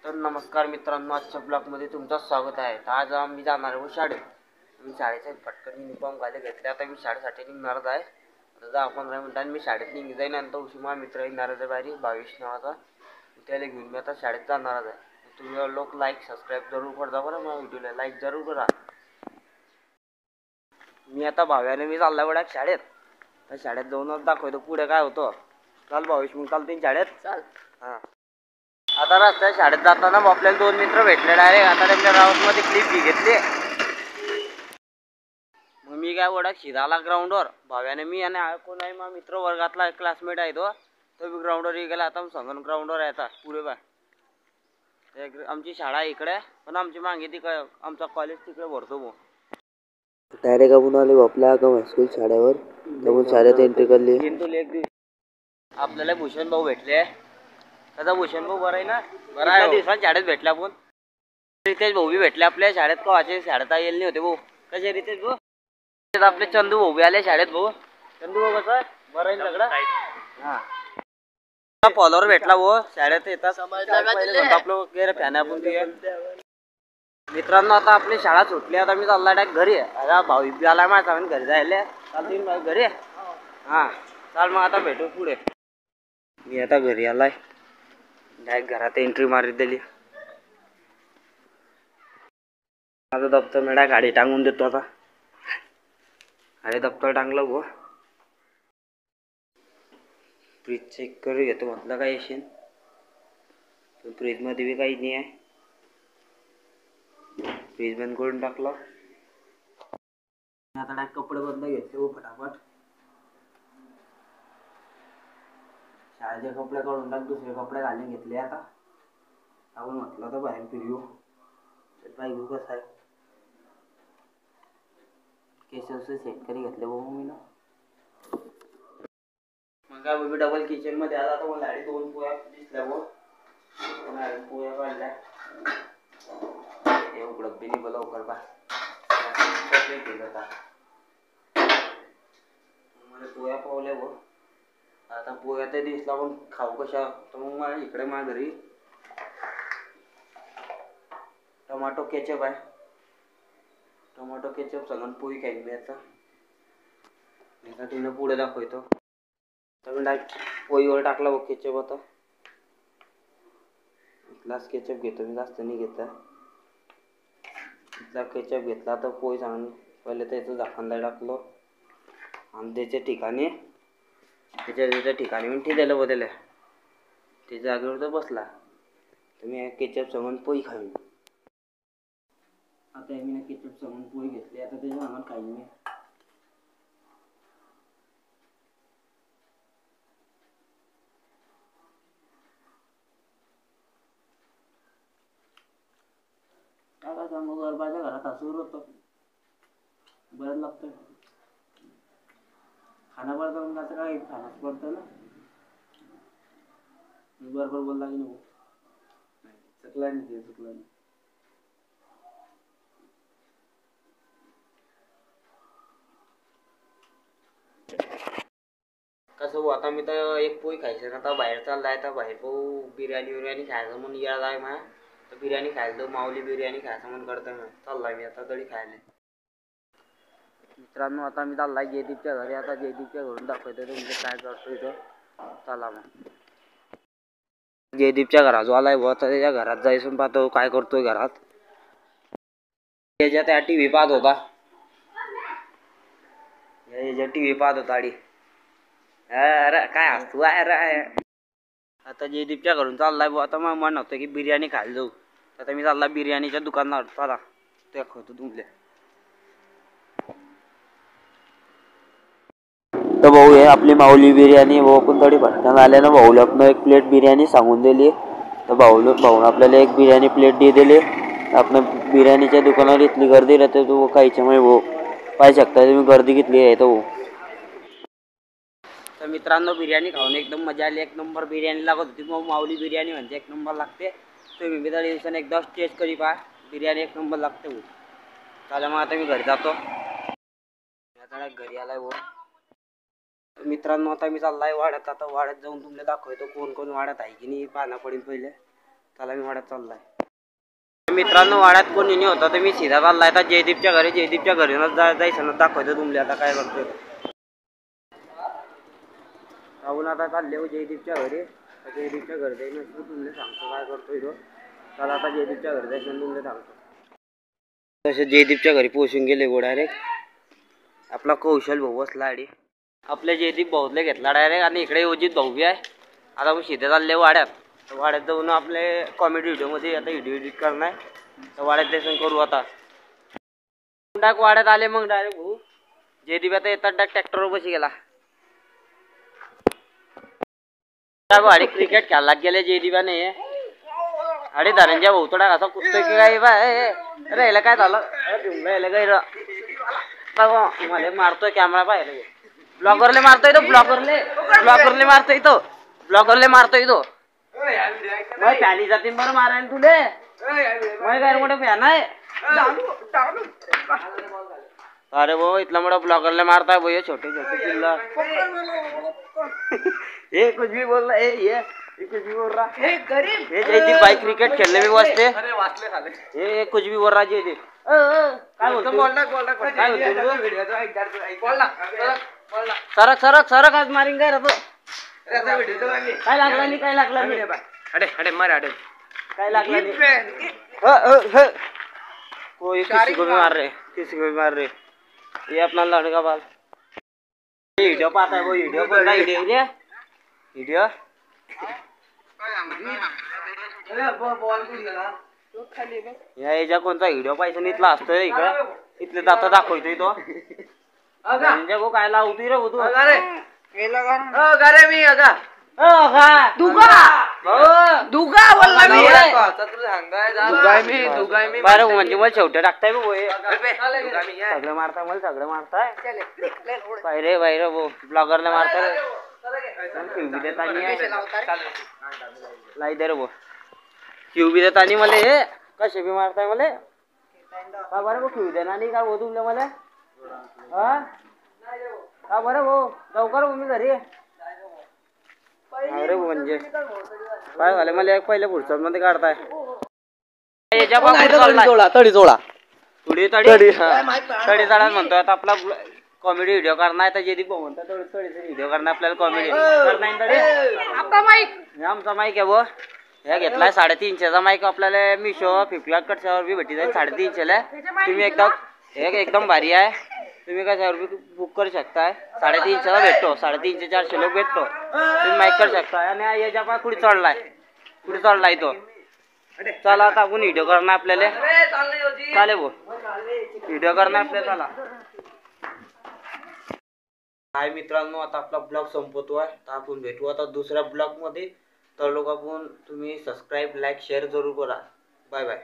तर नमस्कार मित्रांनो, आजच्या ब्लॉगमध्ये तुमचं स्वागत आहे. तर आज आम्ही जाणार आहोत शाळेत. मी शाळेचा पटकन युनिफॉर्म घाले घेतले. आता मी शाळेसाठी निघणारच आहे. आता 10-15 मिनिटांनी मी शाळेत निघून जाईन. नंतर उशिमा मित्र येणार आहे बाहेर, भावेश नावाचा. त्याला घेऊन मी आता शाळेत जाणारच आहे. तुम्ही लोक लाईक सबस्क्राईब जरूर करता बरं. मला व्हिडिओला लाईक जरूर करा. मी आता भाव्याने मी चालला बडा शाळेत. तर शाळेत जाऊनच दाखवतो पुढे काय होतं. चाल भावेश, मग चालते शाळेत. चाल. हां. आता रस्त्यात शाळेत जाताना आपल्याला दोन मित्र भेटले डायरेक्ट. आता त्यांच्या राऊंडमध्ये क्लिप घेतली. मग मी काय ओळख शिराला ग्राउंडवर भाव्याने मी आणि कोण आहे मग मित्र वर्गातला क्लासमेट आहे तो बी ग्राउंडवर गेला. आता संगण ग्राउंडवर आहे आता पुढे बा. आमची शाळा इकडे पण आमची मागे तिकडे आमचा कॉलेज तिकडे भरतो भाऊ. डायरेक्ट आपण आले आपल्या गाव स्कूल शाळेवर. आपण शाळेत एंट्री करली. आपल्याला भूषण भाऊ भेटले. त्याचा भूषण भाऊ बरं आहे ना? बरं आहे. दिवसात शाळेत भेटला. आपण रितेश भाऊ बी भेटले आपल्या शाळेत. कवाचे शाळेत येईल नाही होते भाऊ. कसे रितेश भाऊ? आपले चंदू भाऊ बी आले शाळेत भाऊ. चंदू भाऊ कसं बरं आहे सगळं? हा. फॉलोअर भेटला भाऊ शाळेत येतात. आपलं गेले फॅन आपण मित्रांनो. आता आपली शाळा सुटली. आता मी चालला डायरेक्ट घरी. आता भाऊ बी आला माझा घरी जायला. चालतील माझ्या घरी. हां चाल मग आता भेटू पुढे. मी आता घरी आलाय. डायरेक्ट घरात एंट्री मारी दिली. माझं दप्तर मेळा गाडी टांगून देतो आता. अरे दप्तर टांगलं भाऊ. फ्रीज चेक करू घेतो म्हटलं काय येशील. पण फ्रीजमध्ये बी काही नाही आहे. फ्रीज बंद करून टाकलं. आता डायरेक्ट कपडे बदला घेतले हो फटाफट. शाळेचे कपडे काढून टाक, दुसरे कपडे घालून घेतले. आता आपण म्हटलं तर बाहेर फिरू. पाहिजे कसं आहे केशवचे शेतकरी घेतले भाऊ मी ना. मग काय बाबी डबल किचन मध्ये आला तर मला गाडी दोन पोया दिसल्या भाऊ. पोया काढल्या. हे उघडत बी नाही बोला लवकर बा. मला पोया पावल्या भाऊ. आता पोया ते दिसला पण खाऊ कशा. तर मग मला इकडे माझ्या घरी टोमॅटो केचप आहे. टोमॅटो केचप सगळं पोळी खाईन मी आता. तिनं पुढे दाखवतो. तर डायरेक्ट पोळीवर टाकला बघ केचप. आता ग्लास केचप घेतो मी, जास्त नाही घेत. इथला केचप घेतला तर पोळी चांगली. पहिले त्याचं झाकण टाकलं आणि त्याच्या ठिकाणी मी ठेवलेलं बदललं. ते जागेवर तर बसला. तर मी केचप समोर पोळी खावी. आता मी केचप समोर पोळी घेतली. आता त्याच्या अंगात खाईन मी. काय सांगू, गरबाच्या घरात हसूर होतं. बरं लागतं खाणं. पडतं मग आता काय खाणंच पडतं ना. मी बरोबर बोलला की नाही चुकला नाही ते चुकला नाही. कसं भाऊ, आता मी तर एक पोळी खायचं ना. आता बाहेर चाललाय. आता बाहेर भाऊ बिर्याणी खायचं म्हणून यायला आहे मला. तर बिर्याणी खायला माऊली बिर्याणी खायचं म्हणून करतं मी. चाललाय मी आता तरी खायला. मित्रांनो आता मी चाललाय जयदीपच्या घरी. आता जयदीपच्या घरून दाखवतो म्हणजे काय करतो इथं. चला मग जयदीपच्या घरात जो आलाय भाऊ. आता त्याच्या घरात जायचं पाहतो काय करतोय घरात. त्याच्या त्या टी व्ही पाहत होता. टी व्ही पाहत होता आडी. अरे काय असतो अरे. आता जयदीपच्या घरून चाललाय भाऊ. आता मग मन होतं की बिर्याणी खायला जाऊ. आता मी चालला बिर्याणीच्या दुकानावर. चला दाखवतो तुमले. तर भाऊ हे आपली माऊली बिर्याणी भाऊ. आपण थोडी भटकन आले ना भाऊला. आपण एक प्लेट बिर्याणी सांगून दिली. तर भाऊन आपल्याला एक बिर्याणी प्लेट दिली. आपण बिर्याणीच्या दुकानावर इथली गर्दी राहते तू खायच्यामुळे भाऊ पाहू शकता तुम्ही गर्दी किती आहे तो. तर मित्रांनो बिर्याणी खाऊन एकदम मजा आली. एक नंबर बिर्याणी लागत होती. मग माऊली बिर्याणी म्हणजे एक नंबर लागते. तुम्ही बी तर एकदा टेस्ट करी पहा. बिर्याणी एक नंबर लागते भाऊ. चला मग आता मी घरी जातो. आता घरी आलाय भाऊ. मित्रांनो आता मी चाललाय वाड्यात. आता वाड्यात जाऊन तुम्हाला दाखवतो कोण कोण वाड्यात आहे की नाही पाहणं पडेल पहिले. चला मी वाड्यात चाललाय. मित्रांनो वाड्यात कोणी नाही होता तर मी सीधा चाललाय आता जयदीपच्या घरी. जयदीपच्या घरीनच जायचं दाखवायचं तुमले आता काय करतोय. राहून आता चालले हो जयदीपच्या घरी. जयदीपच्या घरी जाईन तुमले सांगतो काय करतोय तो. चला आता जयदीपच्या घरी जायचं तुमले सांगतो. तसे जयदीपच्या घरी पोहोचून गेले गो डायरेक्ट. आपला कौशल भाऊ बसला आडी. आपल्या जयदीप भाऊले घेतला डायरेक्ट आणि इकडे योजित भाऊ बी आहे. आता मी सीधे चालले वाड्यात. वाड्यात जाऊन आपले कॉमेडी व्हिडिओमध्ये आता व्हिडिओ एडिट करणार. तर वाड्यात दर्शन करू आता. डाक वाड्यात आले मग डायरेक्ट भाऊ. जयदीप आता येतात डाक ट्रॅक्टरवर बशी गेला. वाडी क्रिकेट खेळायला गेले जयदीपाने. अरे धनंजय भाऊ थोडा असा कुठतोय की काय बाय. अरे याला काय झालं. याला काय मला मारतोय कॅमेरा पाहिजे. ब्लॉगरले मारतोय तो. ब्लॉगरले मारतोय तो. ब्लॉगरले मारतोय तो. फॅनी जातील बरं मारायला तुले. मग काय मोठं फॅन आहे. अरे भाऊ इथला मोठा ब्लॉगरले मारताय भाऊ. छोटे छोटे पिल्ला. ये कुछ भी बोल रहा है. ये कुछ भी बोल रहा है. ये जयदीप भाई क्रिकेट खेलने में बसते. ये कुछ भी बोल रहा जयदीप. काय बोलतो. सरक सरक सरक आज मारीन काय राहतो. काय लागला नाही. काय लागला नाही. अडे मार अडे काय लागला नहीं. कोई किसी को भी मार रहे. किसी को भी मार रहे. ये अपना लड़का बाल. वीडियो पाता है वो. वीडियो बोलता है. वीडियो या कोणता व्हिडिओ पाहिजे नाही. इथला असतोय इकडे. इथले दाता दाखवतोय तो. म्हणजे गो काय लावतोय रे तू. मी अगा बरं म्हणजे मला शेवटे टाकताय सगळं मारताय. मला सगळं मारताय. बाहेर बाहेर ब्लॉगरला मारताय. क्यू देत लाई दे रे भो. क्यू बी देत आणि मला हे कसे बी मारताय मला. का बरं भाऊ क्यू देणार नाही का भाऊ तुमले मला. हा का बरं भाऊ लवकर मी घरी. अरे म्हणजे काय झालं मला एक पहिल्या पुढच्या मध्ये काढताय. तडी जोडा. तडी तडी तडा म्हणतो आता आपला कॉमेडी व्हिडिओ करणार. तर जयदीप भाऊ म्हणतात थोडीशी व्हिडिओ करणार आपल्याला कॉमेडी करणार. आमचा माईक आहे भाऊ. हे घेतलाय 350चा माईक. आपल्याला मिशो फ्लिपकार्टवर बी भेटी जाईल 350ला. तुम्ही एकदम भारी आहे. तुम्ही कशावर बी बुक करू शकताय. 350ला भेटतो. 350-400 लोक भेटतो. तुम्ही माईक करू शकताय. आणि याच्या पाय पुढे चढलाय तो. चला आता आपण व्हिडिओ करणार आपल्याला. चालेल भाऊ व्हिडिओ करणार आपल्याला. चला हाय मित्रांनो आता आपला ब्लॉग संपवतोय. तर आपण भेटू आता दुसऱ्या ब्लॉग मध्ये. तर लोक आपण तुम्ही सबस्क्राईब लाईक शेअर जरूर करा. Bye bye.